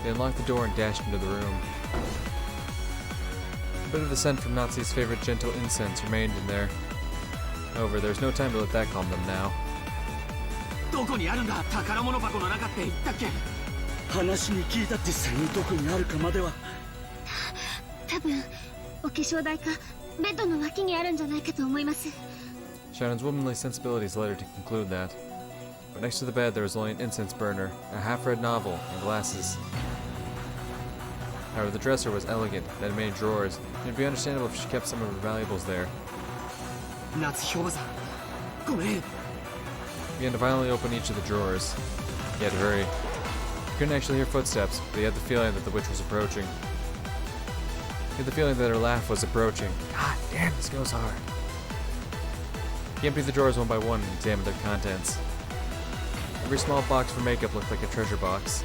They unlocked the door and dashed into the room. A bit of the scent from Natsu's favorite gentle incense remained in there. However, there was no time to let that calm them now. どこにあるんだ宝物箱の中って言ったっけ話に聞いた実際にどこにあるかまでは多分お化粧台かベッドの脇にあるんじゃないかと思います Shannon's womanly sensibilities led her to conclude that. But next to the bed there was only an incense burner, a half-read novel, and glasses. However, the dresser was elegant and had many drawers, and it would be understandable if she kept some of her valuables there. 夏ひょうばさんごめん He began to violently open each of the drawers. He had to hurry. He couldn't actually hear footsteps, but he had the feeling that the witch was approaching. He had the feeling that her laugh was approaching. God damn, this goes hard. He emptied the drawers one by one and examined their contents. Every small box for makeup looked like a treasure box.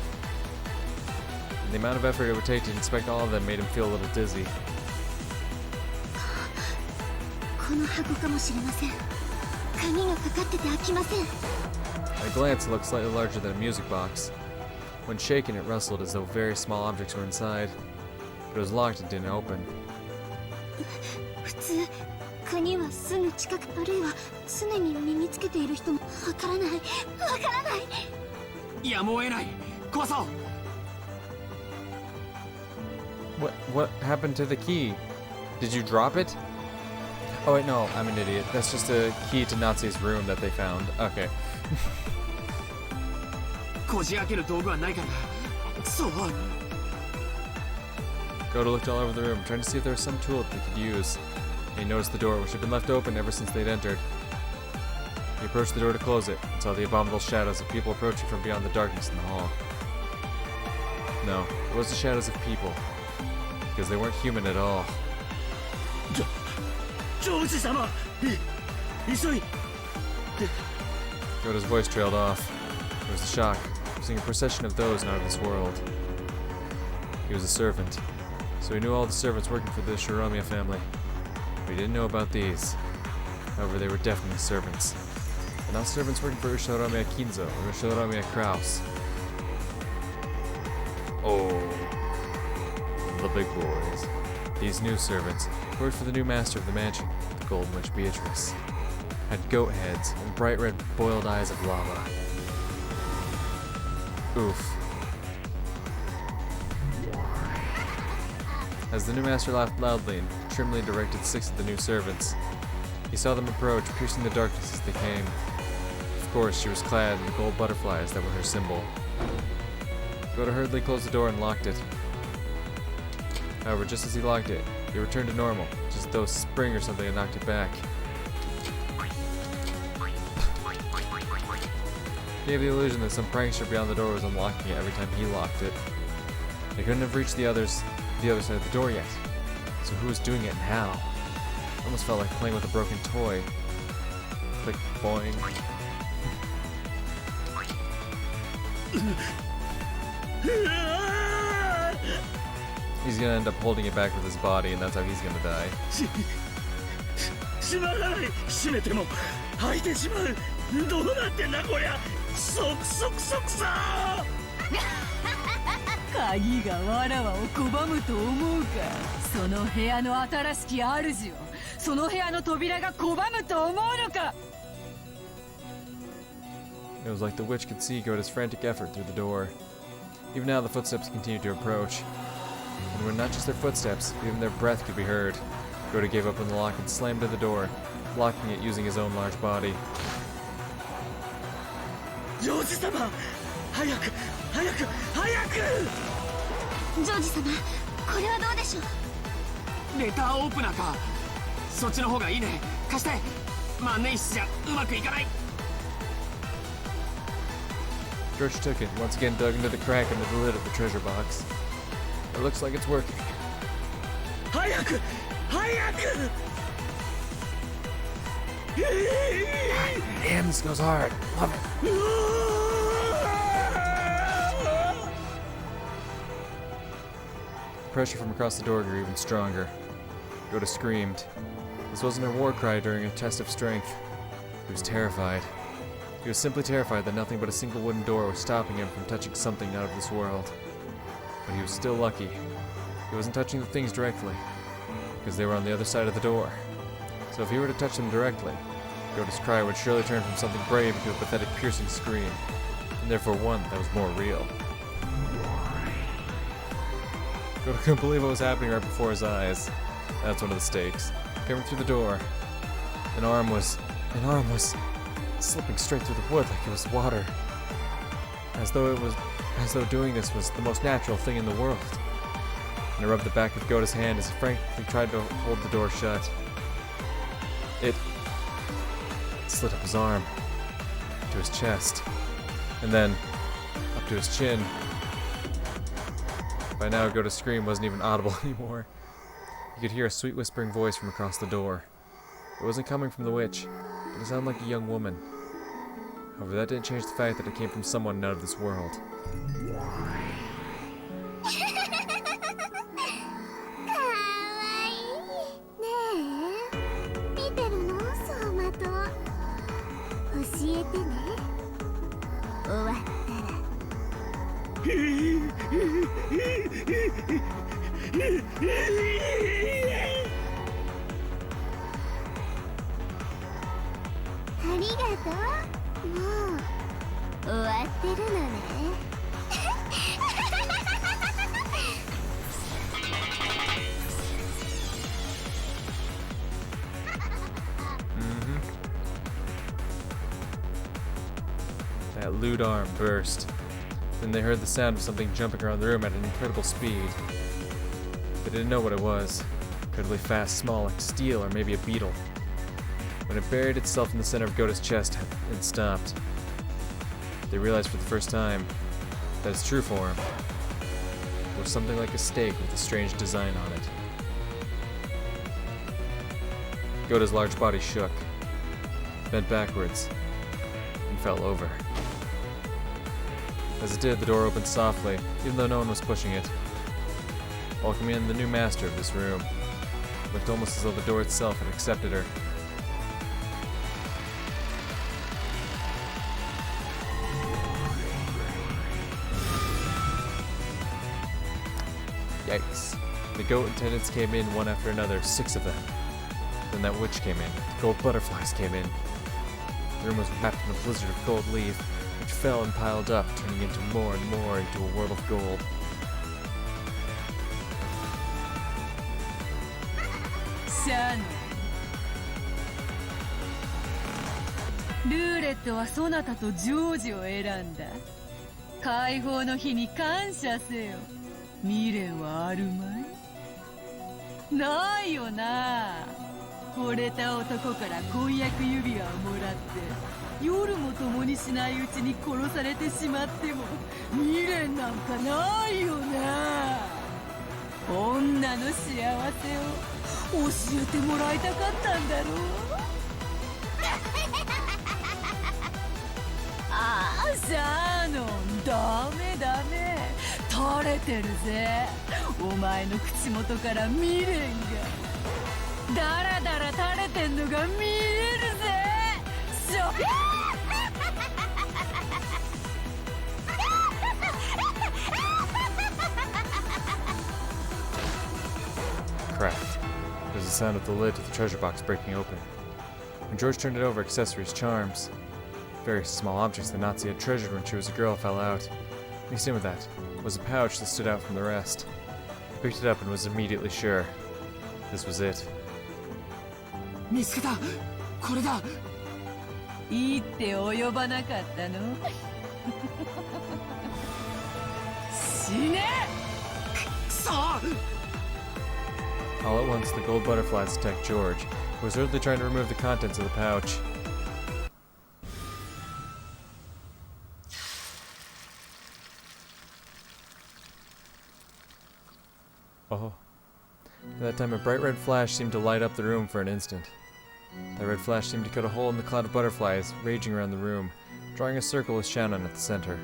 And the amount of effort it would take to inspect all of them made him feel a little dizzy. この箱かもしれません鍵がかかってて開きません At a glance, it looked slightly larger than a music box. When shaken, it rustled as though very small objects were inside. But it was locked and didn't open. 普通鍵はすぐ近くあるいは常に身につけている人もわからないわからないやむを得ない壊そう What happened to the key? Did you drop it? Oh wait, no, I'm an idiot. That's just a key to Natsu's room that they found. Okay. こじ開ける道具はないかなそう Goto looked all over the room, trying to see if there was some tool that they could use. And he noticed the door, which had been left open ever since they'd entered. He approached the door to close it, and saw the abominable shadows of people approaching from beyond the darkness in the hall. No, it was the shadows of people. Because they weren't human at all. ジョージ様急い Goto's voice trailed off. There was a shock, seeing a procession of those not of this world. He was a servant, so he knew all the servants working for the Shiromiya family. But he didn't know about these. However, they were definitely servants. But not servants working for Shiromiya Kinzo or Shiromiya Kraus. Oh, the big boys. These new servants worked for the new master of the mansion, the Golden Witch Beatrice. Had goat heads and bright red boiled eyes of lava. Oof. As the new master laughed loudly and trimly directed 6 of the new servants, he saw them approach, piercing the darkness as they came. Of course, she was clad in the gold butterflies that were her symbol. Goto hurriedly closed the door and locked it. However, just as he locked it, it returned to normal, just as though a spring or something had knocked it back. He gave the illusion that some prankster beyond the door was unlocking it every time he locked it. They couldn't have reached the other side of the door yet, so who was doing it and how? It almost felt like playing with a broken toy. Click, boing. He's gonna end up holding it back with his body, and that's how he's gonna die. 閉まらない閉めても開いてしまうどうなってんだこりゃクソクソクソクソ鍵がわらわを拒むと思うかその部屋の新しき主をその部屋の扉が拒むと思うのか It was like the witch could see Goto's frantic effort through the door. Even now, the footsteps continued to approach. And when not just their footsteps, even their breath could be heard, Goto gave up on the lock and slammed to the door, blocking it using his own large body. ジョージ様早く早く早くジョージ様これはどうでしょうレターオープナーかそっちの方がいいね貸して万年筆じゃうまくいかない George took it and once again dug into the crack under the lid of the treasure box. It looks like it's working. 早く早く Damn, this goes hard. Love it. The pressure from across the door grew even stronger. Goto screamed. This wasn't a war cry during a test of strength. He was terrified. He was simply terrified that nothing but a single wooden door was stopping him from touching something out of this world. but he was still lucky. He wasn't touching the things directly, because they were on the other side of the door. So if he were to touch them directly, Gota's cry would surely turn from something brave into a pathetic piercing scream, and therefore one that was more real. Gota couldn't believe what was happening right before his eyes. That's one of the stakes. Coming through the door, an arm was slipping straight through the wood like it was water. As though doing this was the most natural thing in the world. And I rubbed the back of Gota's hand as he frankly tried to hold the door shut. It slid up his arm, to his chest, and then up to his chin. By now, Gota's scream wasn't even audible anymore. You could hear a sweet whispering voice from across the door. It wasn't coming from the witch, but it sounded like a young woman. However, that didn't change the fact that it came from someone out of this world. ありがとう。もう終わってるのね。That lewd arm burst. Then they heard the sound of something jumping around the room at an incredible speed. They didn't know what it was. Incredibly fast, small, like steel or maybe a beetle. When it buried itself in the center of Gota's chest and stopped, they realized for the first time that its true form was something like a stake with a strange design on it. Gota's large body shook, bent backwards, and fell over. As it did, the door opened softly, even though no one was pushing it. Welcoming in the new master of this room. It looked almost as though the door itself had accepted her. Yikes. The goat attendants came in one after another, 6 of them. Then that witch came in. The gold butterflies came in. The room was wrapped in a blizzard of gold leaf, which fell and piled up, turning into more and more into a world of gold. Shannon. ルーレットはそなたとジョージを選んだ。解放の日に感謝せよ。未練はあるまい？ないよな。惚れた男から婚約指輪をもらって夜も共にしないうちに殺されてしまっても未練なんかないよな。女の幸せを教えてもらいたかったんだろう。ああ、シャノン、ダメダメ、垂れてるぜ。お前の口元から未練がダラダラ垂れてんのが見えるぜ。Crap. There's the sound of the lid to the treasure box breaking open. When George turned it over, accessories, charms, various small objects the Nazi had treasured when she was a girl fell out. Mixed in with that was a pouch that stood out from the rest. He picked it up and was immediately sure. This was it. 見つけた。これだ。いいって及ばなかったの？死ね！くそ！ All at once, the gold butterflies attacked George, who was hurriedly trying to remove the contents of the pouch. Oh. At that time, a bright red flash seemed to light up the room for an instant. That red flash seemed to cut a hole in the cloud of butterflies raging around the room, drawing a circle with Shannon at the center.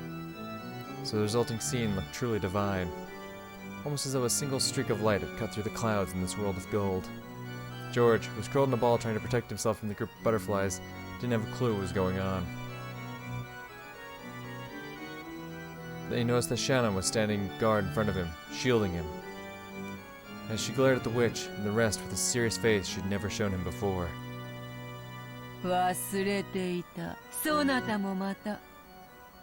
So the resulting scene looked truly divine. Almost as though a single streak of light had cut through the clouds in this world of gold. George, who was curled in a ball trying to protect himself from the group of butterflies, didn't have a clue what was going on. Then he noticed that Shannon was standing guard in front of him, shielding him. As she glared at the witch and the rest with a serious face she'd never shown him before. 忘れていた。そなたもまた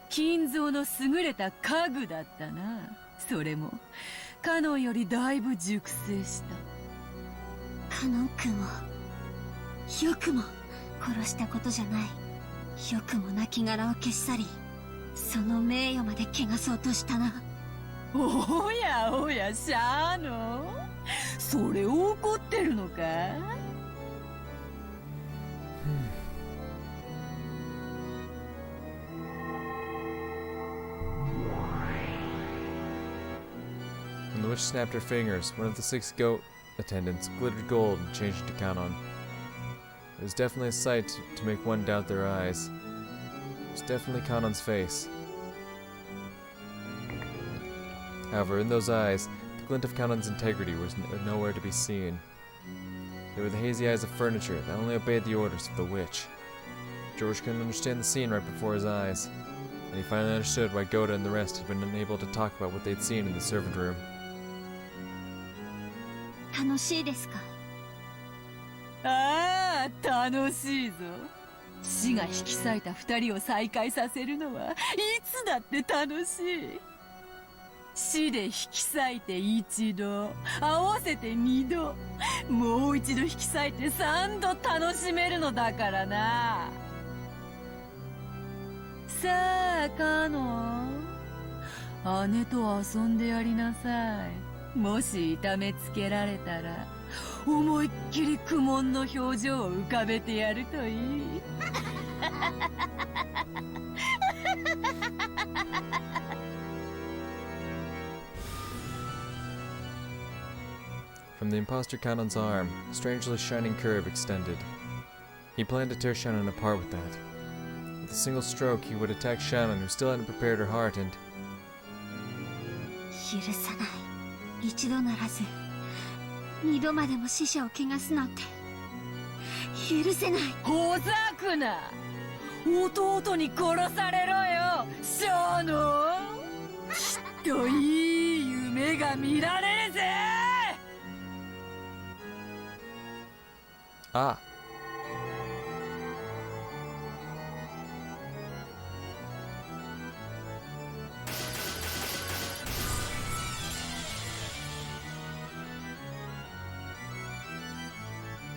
金蔵の優れた家具だったな。それもカノンよりだいぶ熟成した。カノン君をよくも殺したことじゃない。よくも亡骸を消し去り、その名誉まで汚そうとしたな。おやおや、シャーノン、それを怒ってるのかWhen the witch snapped her fingers, one of the 6 goat attendants glittered gold and changed into Kanon. It was definitely a sight to make one doubt their eyes. It was definitely Kanon's face. However, in those eyes, the glint of Kanon's integrity was nowhere to be seen. They were the hazy eyes of furniture that only obeyed the orders of the witch. George couldn't understand the scene right before his eyes, and he finally understood why Goda and the rest had been unable to talk about what they'd seen in the servant room. 楽しいですか？ああ、楽しいぞ。死が引き裂いた2人を再会させるのはいつだって楽しい。死で引き裂いて1度、合わせて2度、もう一度引き裂いて3度楽しめるのだからな。さあ、カノン、姉と遊んでやりなさい。もし痛めつけられたら、思いっきり苦悶の表情を浮かべてやるといい。From the imposter Kanon's arm, a strangely shining curve extended. He planned to tear Shannon apart with that. With a single stroke, he would attack Shannon, who still hadn't prepared her heart, and 許さない。一度ならず二度までも死者を汚すなんて許せない。ほざくな。弟に殺されろよ、ショーノン。きっといい夢が見られるぜ。ah!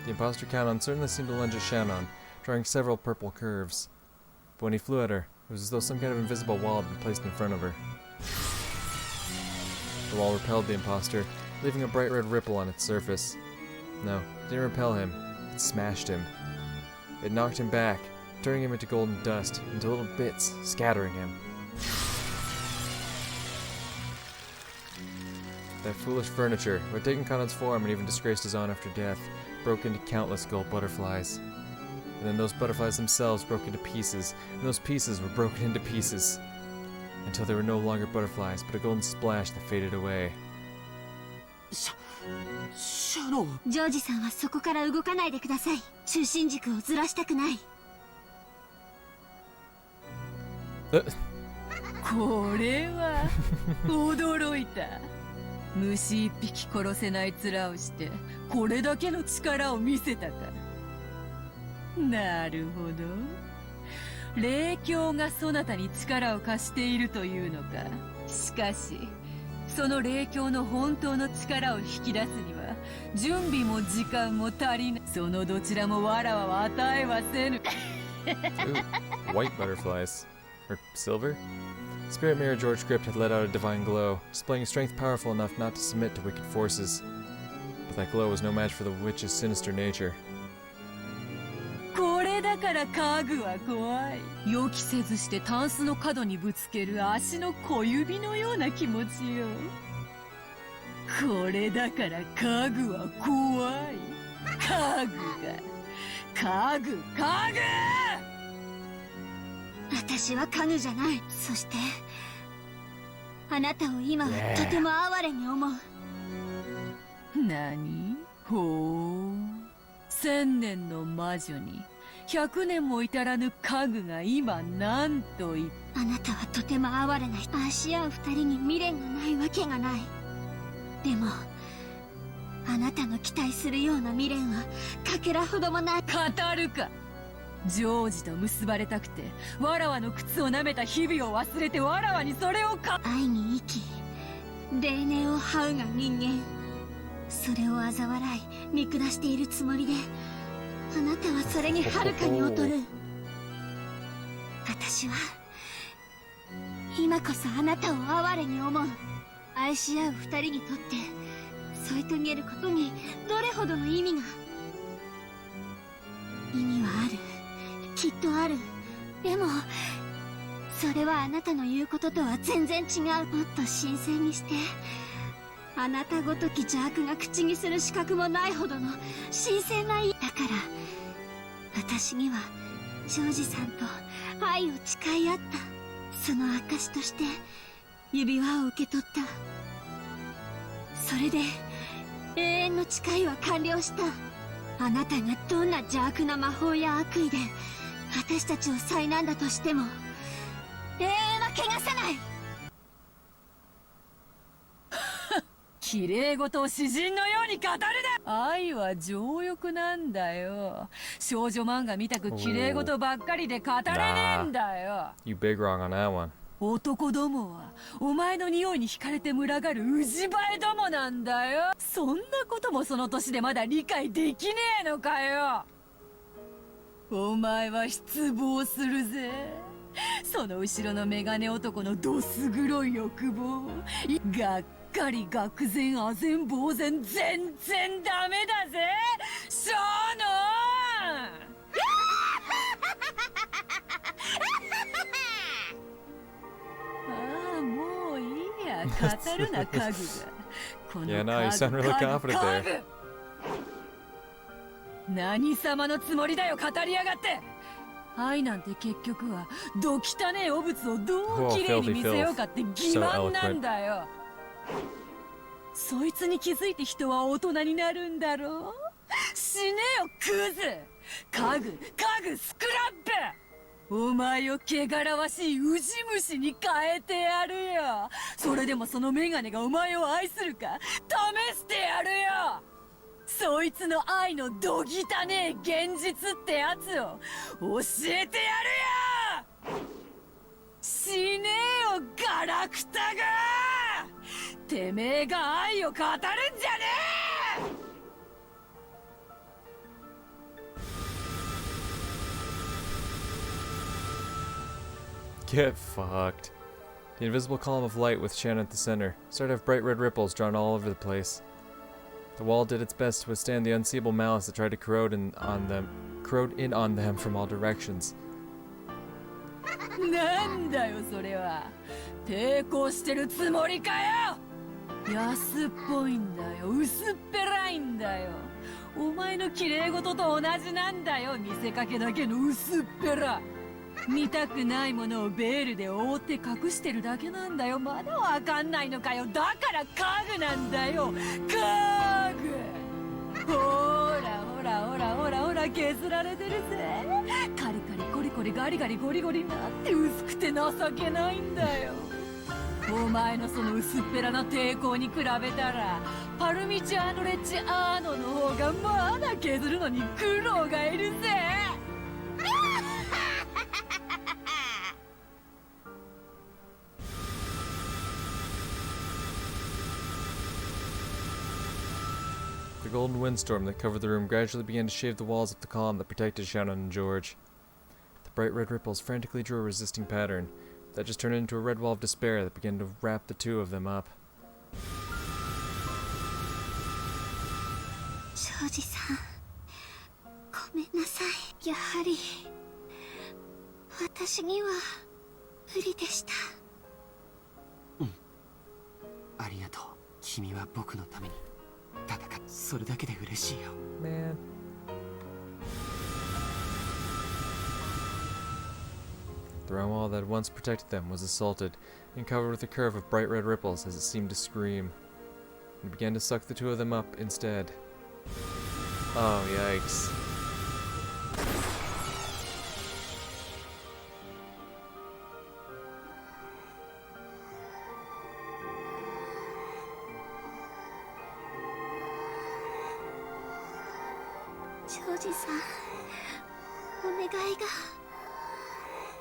The imposter Kanon certainly seemed to lunge at Shannon, drawing several purple curves. But when he flew at her, it was as though some kind of invisible wall had been placed in front of her. The wall repelled the imposter, leaving a bright red ripple on its surface. No, it didn't repel him, it smashed him. It knocked him back, turning him into golden dust, into little bits, scattering him. That foolish furniture, who had taken Kanon's form and even disgraced his honor after death, broke into countless gold butterflies. And then those butterflies themselves broke into pieces, and those pieces were broken into pieces, until they were no longer butterflies, but a golden splash that faded away. シャノン。ジョージさんはそこから動かないでください。中心軸をずらしたくない。これは驚いた。虫一匹殺せない面をしてこれだけの力を見せたか。なるほど、霊境がそなたに力を貸しているというのか。しかしその霊境の本当の力を引き出すには準備も時間も足りない。そのどちらもわらわは与えはせぬ。 Ooh, white butterflies. Or silver? Spirit Mirror George Crypt had let out a divine glow, displaying a strength powerful enough not to submit to wicked forces. But that glow was no match for the witch's sinister nature. これだから家具は怖い。予期せずしてタンスの角にぶつける足の小指のような気持ちよ。これだから家具は怖い。家具が、家具。私は家具じゃない。そしてあなたを今はとても哀れに思う。何？ほう、1000年の魔女に100年も至らぬ家具が今何と言っあなたはとても哀れな人。愛し合う二人に未練がないわけがない。でもあなたの期待するような未練はかけらほどもない。語るか。ジョージと結ばれたくてわらわの靴を舐めた日々を忘れてわらわにそれを愛に生き霊念を這うが人間。それを嘲笑い見下しているつもりであなたはそれにはるかに劣る。私は今こそあなたを哀れに思う。愛し合う二人にとって添い遂げることにどれほどの意味が。意味はある、きっとある。でもそれはあなたの言うこととは全然違う。もっと新鮮にして。あなたごとき邪悪が口にする資格もないほどの新鮮なだから私にはジョージさんと愛を誓い合った。その証として指輪を受け取った。それで永遠の誓いは完了した。あなたがどんな邪悪な魔法や悪意で私たちを災難だとしても永遠は汚さない。綺麗事を詩人のように語るな。愛は情欲なんだよ。少女漫画みたく綺麗事ばっかりで語れねえんだよ。You big wrong on that one. 男どもはお前の匂いに惹かれて群がるウジバエどもなんだよ。そんなこともその年でまだ理解できねえのかよ。お前は失望するぜ。その後ろのメガネ男のどす黒い欲望。がっかり愕然唖然呆然全然ダメだぜショーノン。ああもういいや、語るな家具が。この Yeah, no, you sound really confident there. 何様のつもりだよ、語りやがって。愛なんて結局はど汚ねえ汚物をどう綺麗に見せようかって欺瞞なんだよ。そいつに気づいて人は大人になるんだろう。死ねよクズ。家具スクラップ。お前を汚らわしいウジ虫に変えてやるよ。それでもそのメガネがお前を愛するか試してやるよ。そいつの愛のどぎたねえ現実ってやつを教えてやるよ。死ねよガラクタが。てめえが愛を語るんじゃねえ! Get fucked. The invisible column of light with Shannon at the center started to have bright red ripples drawn all over the place. The wall did its best to withstand the unseeable malice that tried to corrode in on them from all directions. なんだよそれは。抵抗してるつもりかよ。安っぽいんだよ、薄っぺらいんだよ。お前の綺麗事と同じなんだよ、見せかけだけの薄っぺら。見たくないものをベールで覆って隠してるだけなんだよ。まだわかんないのかよ。だから家具なんだよ、家具。ほらほらほらほらほら削られてるぜ。カリカリコリコリガリガリゴリゴリなんて薄くて情けないんだよ。お前のその薄っぺらな抵抗に比べたらパルミジャーノレッジアーノの方がまだ削るのに苦労がいるぜ。The golden windstorm that covered the room gradually began to shave the walls of the column that protected Shannon and George. The bright red ripples frantically drew a resisting pattern that just turned into a red wall of despair that began to wrap the two of them up. ジョージさん、ごめんなさい。やはり私には無理でした。ありがとう。君は僕のために戦っ、それだけで嬉しいよ。 Man. The round wall that had once protected them was assaulted and covered with a curve of bright red ripples as it seemed to scream, and began to suck the two of them up instead. Oh, yikes.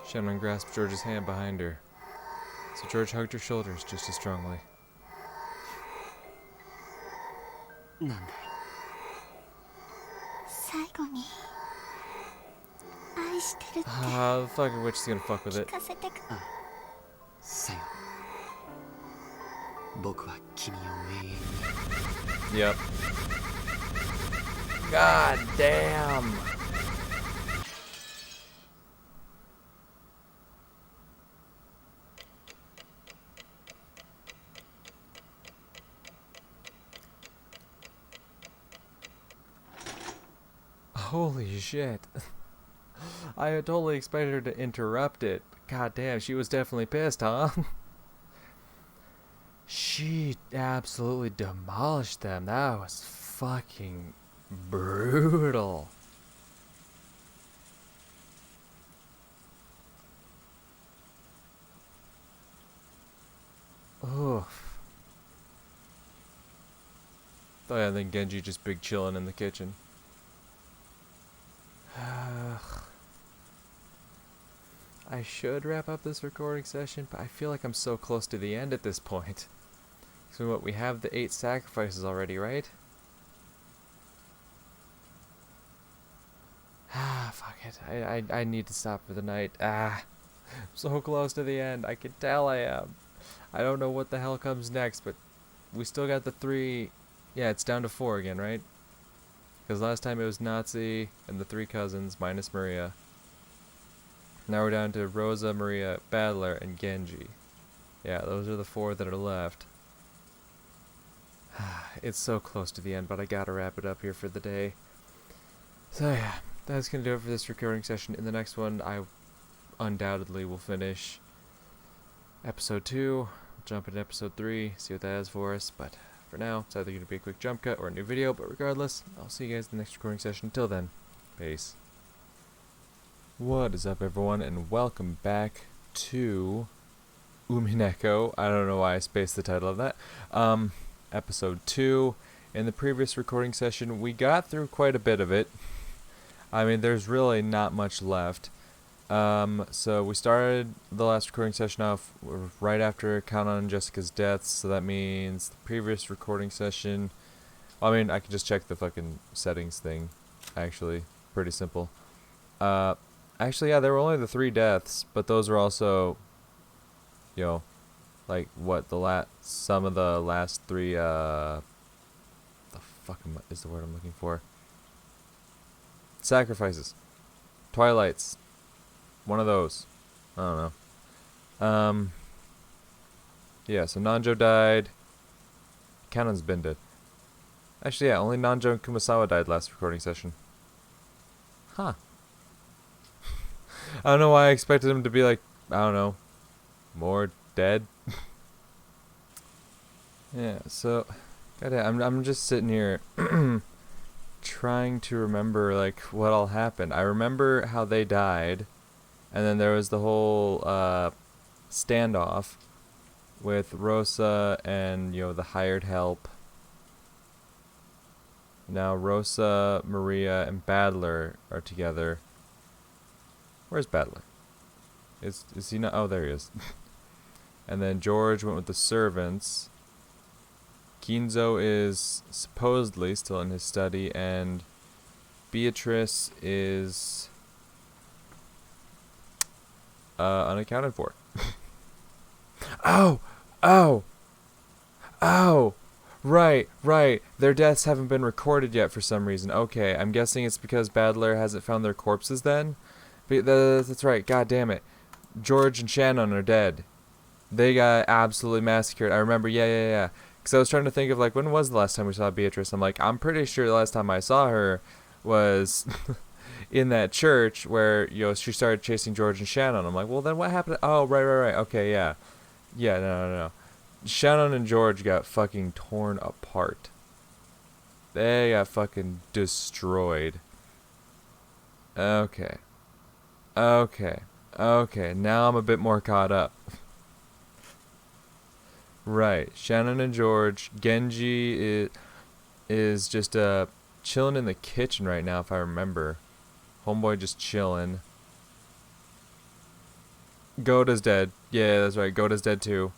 Shannon grasped George's hand behind her, so George hugged her shoulders just as strongly. なんで最後に愛してるって Ah, the fucking witch is gonna fuck with 聞 it. かせてくさよ僕は君を永遠に Yep. God damn. Holy shit. I had totally expected her to interrupt it. God damn, she was definitely pissed, huh? She absolutely demolished them. That was fucking brutal. Oof. Oh yeah, and then Genji just big chilling in the kitchen. I should wrap up this recording session, but I feel like I'm so close to the end at this point. So what, we have the 8 sacrifices already, right? Ah, fuck it. I need to stop for the night. I'm so close to the end. I can tell I am. I don't know what the hell comes next, but we still got the 3. Yeah, it's down to 4 again, right? Because last time it was Nazi and the 3 cousins minus Maria. Now we're down to Rosa, Maria, Battler, and Genji. Yeah, those are the 4 that are left. It's so close to the end, but I gotta wrap it up here for the day. So yeah, that's gonna do it for this recording session. In the next one, I undoubtedly will finish episode 2, jump into episode 3, see what that has for us, but for now, it's either gonna be a quick jump cut or a new video, but regardless, I'll see you guys in the next recording session. Until then, peace. What is up, everyone, and welcome back to Umineko. I don't know why I spaced the title of that. Episode 2. In the previous recording session, we got through quite a bit of it. I mean, there's really not much left. So we started the last recording session off right after Count on Jessica's death, so that means the previous recording session... Well, I mean, I can just check the fucking settings thing, actually. Pretty simple. Actually, yeah, there were only the 3 deaths, but those were also, you know, like, what, some of the last 3, the fuck is the word I'm looking for? Sacrifices. Twilights. One of those. I don't know. Yeah, so Nanjo died. Cannon's been dead. Actually, yeah, only Nanjo and Kumasawa died last recording session. Huh. I don't know why I expected him to be like, I don't know, more dead. Yeah, so, goddamn, I'm just sitting here trying to remember, like, what all happened. I remember how they died, and then there was the whole standoff with Rosa and, you know, the hired help. Now Rosa, Maria, and Battler are together. Where's Battler? Is he not? Oh, there he is. And then George went with the servants. Ginzo is supposedly still in his study, and Beatrice is unaccounted for. Oh! Right. Their deaths haven't been recorded yet for some reason. Okay, I'm guessing it's because Battler hasn't found their corpses then? But that's right, god damn it. George and Shannon are dead. They got absolutely massacred. I remember, yeah. Because I was trying to think of, like, when was the last time we saw Beatrice? I'm like, I'm pretty sure the last time I saw her was in that church where, you know, she started chasing George and Shannon. I'm like, well, then what happened? Oh, right. Okay, yeah. Yeah, no. Shannon and George got fucking torn apart. They got fucking destroyed. Okay. Okay. Okay, now I'm a bit more caught up. Right, Shannon and George. Genji is just chilling in the kitchen right now, if I remember. Homeboy just chilling. Goda's dead. Yeah, that's right. Goda's dead too.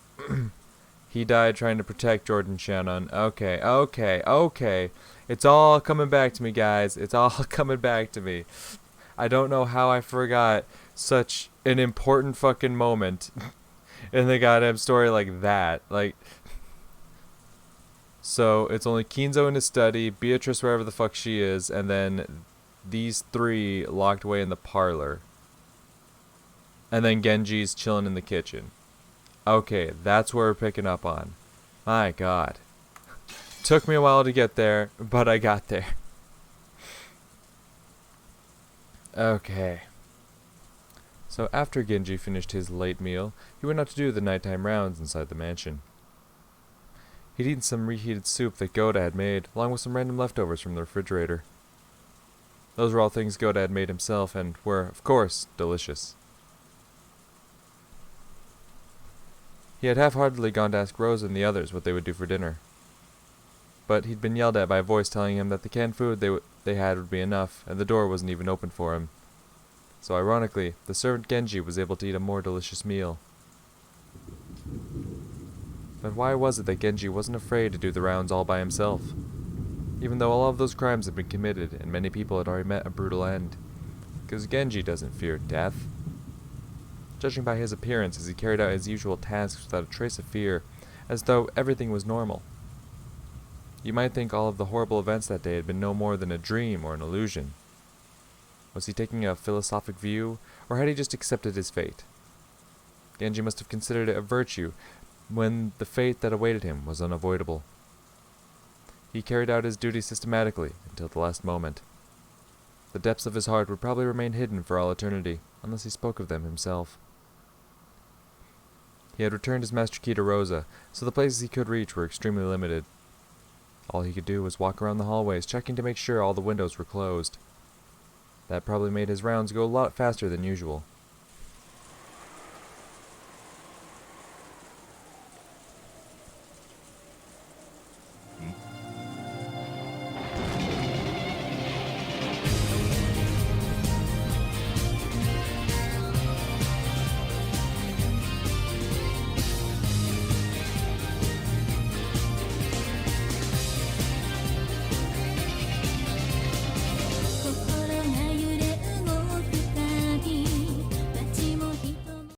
He died trying to protect George and Shannon. Okay, okay, okay. It's all coming back to me, guys. It's all coming back to me. I don't know how I forgot such an important fucking moment in the goddamn story like that. Like, so it's only Kinzo in his study, Beatrice wherever the fuck she is, and then these three locked away in the parlor. And then Genji's chilling in the kitchen. Okay, that's where we're picking up on. My god. Took me a while to get there, but I got there. Okay. So after Genji finished his late meal, he went out to do the nighttime rounds inside the mansion. He'd eaten some reheated soup that Goda had made, along with some random leftovers from the refrigerator. Those were all things Goda had made himself and were, of course, delicious. He had half-heartedly gone to ask Rosa and the others what they would do for dinner. But he'd been yelled at by a voice telling him that the canned food they had would be enough, and the door wasn't even open for him. So ironically, the servant Genji was able to eat a more delicious meal. But why was it that Genji wasn't afraid to do the rounds all by himself? Even though all of those crimes had been committed and many people had already met a brutal end. Because Genji doesn't fear death. Judging by his appearance as he carried out his usual tasks without a trace of fear, as though everything was normal. You might think all of the horrible events that day had been no more than a dream or an illusion. Was he taking a philosophic view, or had he just accepted his fate? Genji must have considered it a virtue, when the fate that awaited him was unavoidable. He carried out his duty systematically until the last moment. The depths of his heart would probably remain hidden for all eternity, unless he spoke of them himself. He had returned his master key to Rosa, so the places he could reach were extremely limited. All he could do was walk around the hallways, checking to make sure all the windows were closed. That probably made his rounds go a lot faster than usual.